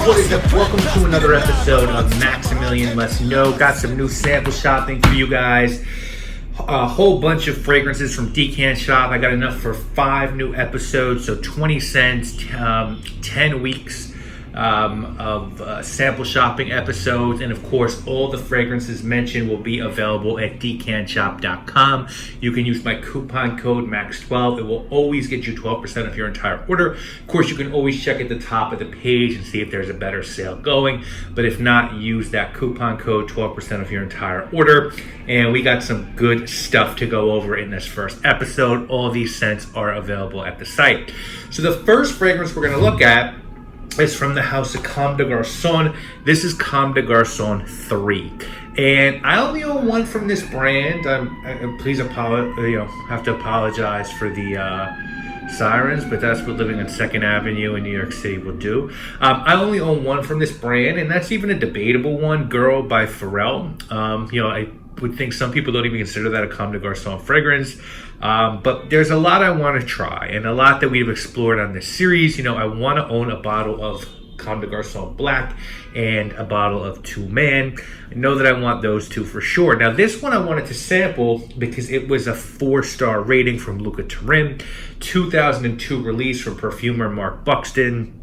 What is up? Welcome to another episode of Maximilian Let's Know. Got some new sample shopping for you guys. A whole bunch of fragrances from Decant Shop. I got enough for 5 new episodes, so 20 cents, 10 weeks of sample shopping episodes, and of course all the fragrances mentioned will be available at decantshop.com. You can use my coupon code MAX12. It will always get you 12% of your entire order. Of course, you can always check at the top of the page and see if there's a better sale going, but if not, use that coupon code, 12% of your entire order. And we got some good stuff to go over in this first episode. All these scents are available at the site. So the first fragrance we're going to look at is from the house of Comme de Garçons. This is Comme de Garçons 3. And I only own one from this brand. Please have to apologize for the sirens, but that's what living on 2nd Avenue in New York City will do. I only own one from this brand, and that's even a debatable one, Girl by Pharrell. I would think some people don't even consider that a Comme de Garçons fragrance. But there's a lot I want to try, and a lot that we've explored on this series. I want to own a bottle of Comme de Garçons Black and a bottle of Two Man. I know that I want those two for sure. Now, this one I wanted to sample because it was a 4-star rating from Luca Turin, 2002 release from perfumer Mark Buxton.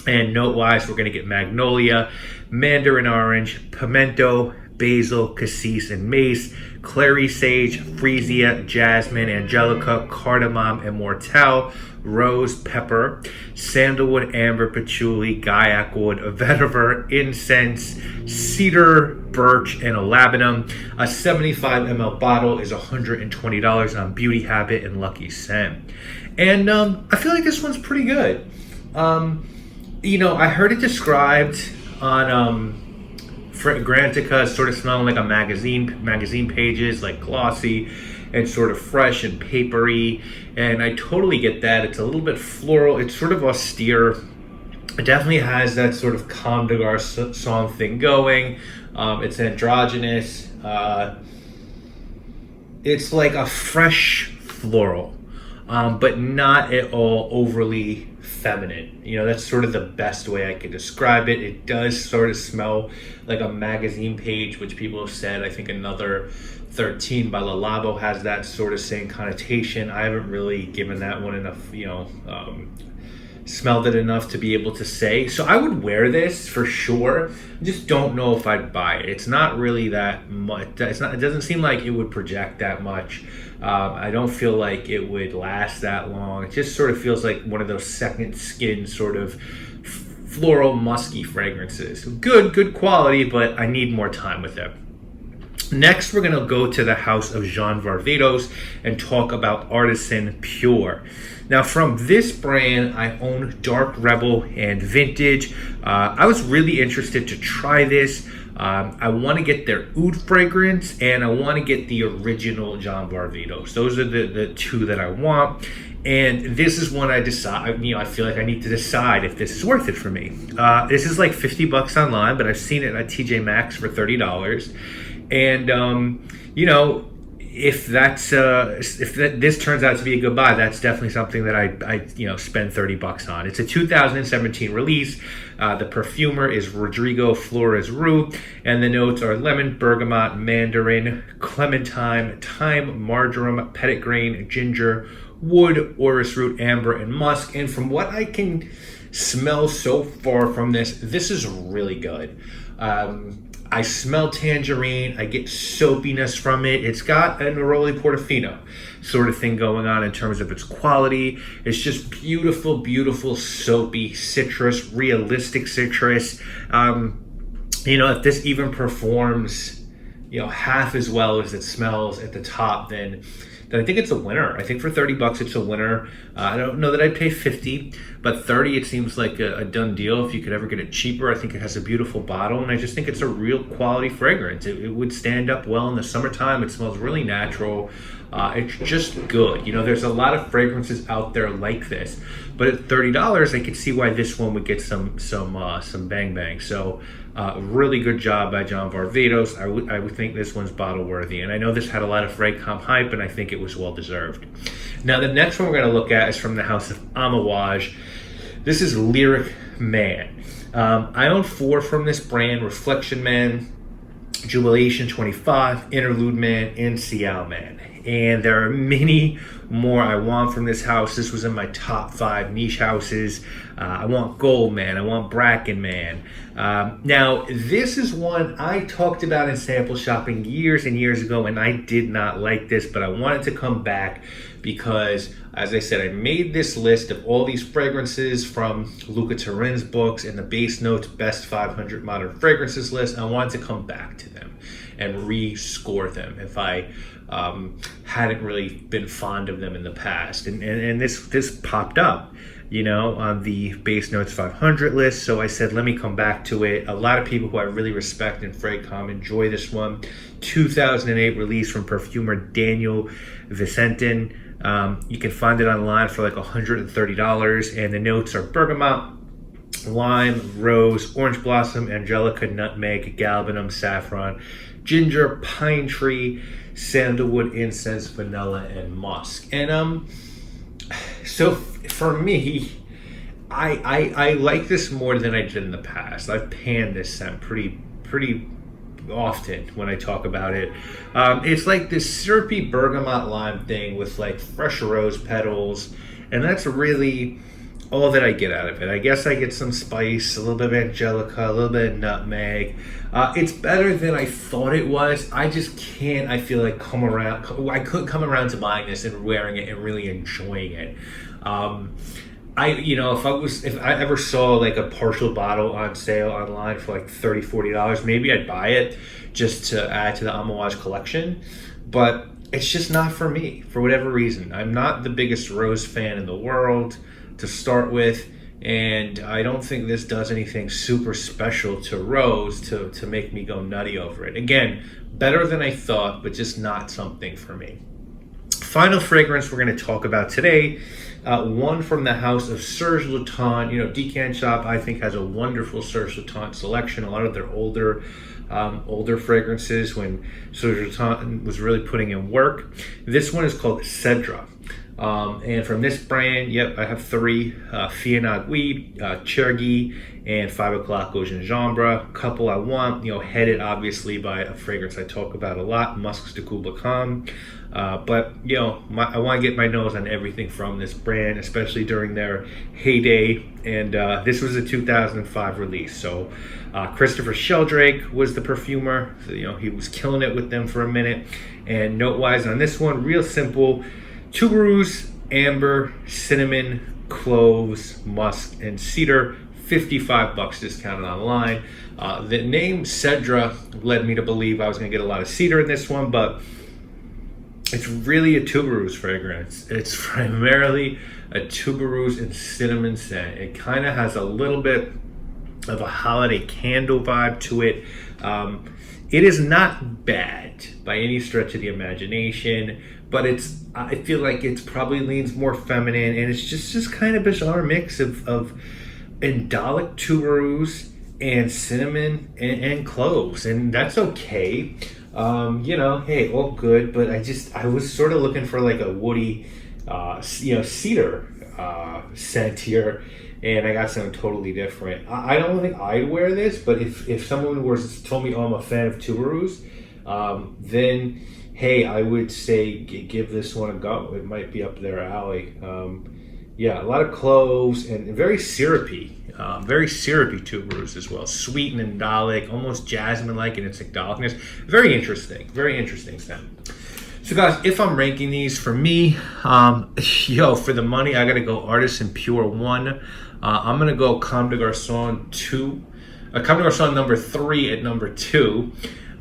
And note-wise, we're going to get Magnolia, Mandarin Orange, Pimento, Basil, Cassis, and Mace, Clary Sage, Freesia, Jasmine, Angelica, Cardamom, Immortelle, Rose, Pepper, Sandalwood, Amber, Patchouli, Gaiac Wood, Vetiver, Incense, Cedar, Birch, and a Labdanum. A 75 ml bottle is $120 on Beauty Habit and Lucky Scent. And I feel like this one's pretty good. I heard it described on Grantica sort of smelling like a magazine pages, like glossy and sort of fresh and papery, and I totally get that. It's a little bit floral, it's sort of austere. It definitely has that sort of Comme de Garçons thing going. It's androgynous. It's like a fresh floral, but not at all overly feminine. That's sort of the best way I could describe it. It does sort of smell like a magazine page, which people have said. I think another 13 by Le Labo has that sort of same connotation. I haven't really given that one enough, smelled it enough to be able to say. So I would wear this for sure. I just don't know if I'd buy it. It's not really that much. It doesn't seem like it would project that much. I don't feel like it would last that long. It just sort of feels like one of those second skin sort of floral musky fragrances. Good quality, but I need more time with it. Next, we're going to go to the house of Jean Varvatos and talk about Artisan Pure. Now, from this brand, I own Dark Rebel and Vintage. I was really interested to try this. I want to get their oud fragrance, and I want to get the original Jean Varvatos. Those are the two that I want. And this is one I decide, I feel like I need to decide if this is worth it for me. This is like $50 online, but I've seen it at TJ Maxx for $30. And, if this turns out to be a good buy, that's definitely something that I spend $30 on. It's a 2017 release. The perfumer is Rodrigo Flores Roux, and the notes are lemon, bergamot, mandarin, clementine, thyme, marjoram, petitgrain, ginger, wood, orris root, amber, and musk. And from what I can smell so far from this is really good. I smell tangerine. I get soapiness from it. It's got a Neroli Portofino sort of thing going on in terms of its quality. It's just beautiful, beautiful, soapy citrus, realistic citrus. If this even performs, half as well as it smells at the top, then I think it's a winner. I think for $30 it's a winner. I don't know that I'd pay $50, but $30 it seems like a done deal. If you could ever get it cheaper, I think it has a beautiful bottle, and I just think it's a real quality fragrance. It would stand up well in the summertime. It smells really natural. It's just good. There's a lot of fragrances out there like this, but at $30, I could see why this one would get some bang bang. So really good job by Jean Varvatos. I would think this one's bottle worthy, and I know this had a lot of Fragcom hype, and I think it was well deserved. Now the next one we're going to look at is from the house of Amouage. This is Lyric Man. I own 4 from this brand: Reflection Man, Jubilation 25, Interlude Man, and Ciao Man. And there are many more I want from this house. This was in my top 5 niche houses. I want Gold Man. I want Bracken Man. Now, this is one I talked about in sample shopping years and years ago, and I did not like this, but I wanted to come back because, as I said, I made this list of all these fragrances from Luca Turin's books and the Base Notes Best 500 Modern Fragrances list. I wanted to come back to them and rescore them if I hadn't really been fond of them in the past. And this popped up, on the Base Notes 500 list. So I said, let me come back to it. A lot of people who I really respect in Comme enjoy this one. 2008 release from perfumer Daniel Vicentin. You can find it online for like $130, and the notes are bergamot, lime, rose, orange blossom, angelica, nutmeg, galbanum, saffron, ginger, pine tree, sandalwood, incense, vanilla, and musk. And so for me, I like this more than I did in the past. I've panned this scent pretty often when I talk about it. It's like this syrupy bergamot lime thing with like fresh rose petals, and that's really all that I get out of it. I guess I get some spice, a little bit of angelica, a little bit of nutmeg. It's better than I thought it was. I just can't, I feel like, I couldn't come around to buying this and wearing it and really enjoying it. If I ever saw like a partial bottle on sale online for like $30-$40, maybe I'd buy it just to add to the Amouage collection. But it's just not for me, for whatever reason. I'm not the biggest rose fan in the world to start with, and I don't think this does anything super special to rose to make me go nutty over it. Again, better than I thought, but just not something for me. Final fragrance we're going to talk about today, one from the house of Serge Lutens. Decant Shop, I think, has a wonderful Serge Lutens selection. A lot of their older fragrances when Serge Lutens was really putting in work. This one is called Cedre. And from this brand, I have 3, Fianagui, Chergui, and 5 O'Clock au Gingembre. A couple I want, headed obviously by a fragrance I talk about a lot, Musks de Comme. But I want to get my nose on everything from this brand, especially during their heyday. And this was a 2005 release. So Christopher Sheldrake was the perfumer. So, he was killing it with them for a minute. And note-wise on this one, real simple: tuberose, amber, cinnamon, cloves, musk, and cedar. $55 discounted online. The name Cedre led me to believe I was going to get a lot of cedar in this one, but it's really a tuberose fragrance. It's primarily a tuberose and cinnamon scent. It kind of has a little bit of a holiday candle vibe to it. It is not bad by any stretch of the imagination, but I feel like it probably leans more feminine, and it's just kind of bizarre mix of indolic tuberose and cinnamon and cloves, and that's okay. Hey, all good, but I was sort of looking for like a woody, cedar scent here, and I got something totally different. I don't think I'd wear this, but if someone told me, I'm a fan of tuberose, then hey, I would say give this one a go. It might be up their alley. A lot of cloves and very syrupy tuberose as well. Sweet and indolic, almost jasmine-like in its indolicness. Very interesting scent. So guys, if I'm ranking these, for me, for the money, I gotta go Artisan Pure 1. I'm gonna go Comme des Garçons 2. Comme des Garçons number 3 at number 2.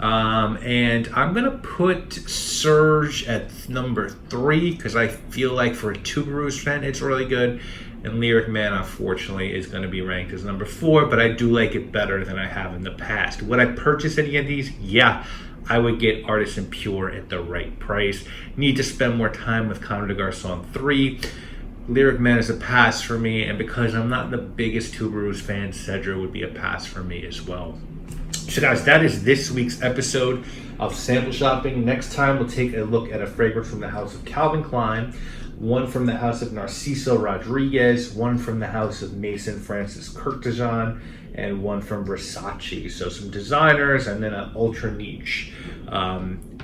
And I'm gonna put Serge at number 3 because I feel like for a tuberose scent, it's really good. And Lyric Man, unfortunately, is going to be ranked as number 4, but I do like it better than I have in the past. Would I purchase any of these? Yeah, I would get Artisan Pure at the right price. Need to spend more time with Comme des Garçons 3. Lyric Man is a pass for me, and because I'm not the biggest tuberose fan, Cedre would be a pass for me as well. So guys, that is this week's episode of Sample Shopping. Next time, we'll take a look at a fragrance from the house of Calvin Klein. one from the house of Narciso Rodriguez, one from the house of Mason Francis Kurkdjian, and one from Versace. So some designers, and then an ultra niche.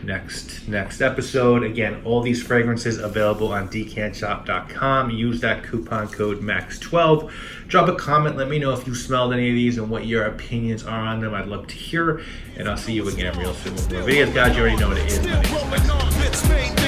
Next episode. Again, all these fragrances available on decantshop.com. Use that coupon code MAX12. Drop a comment. Let me know if you smelled any of these and what your opinions are on them. I'd love to hear. And I'll see you again real soon with more videos. Guys, you already know what it is. My name is Maximilian.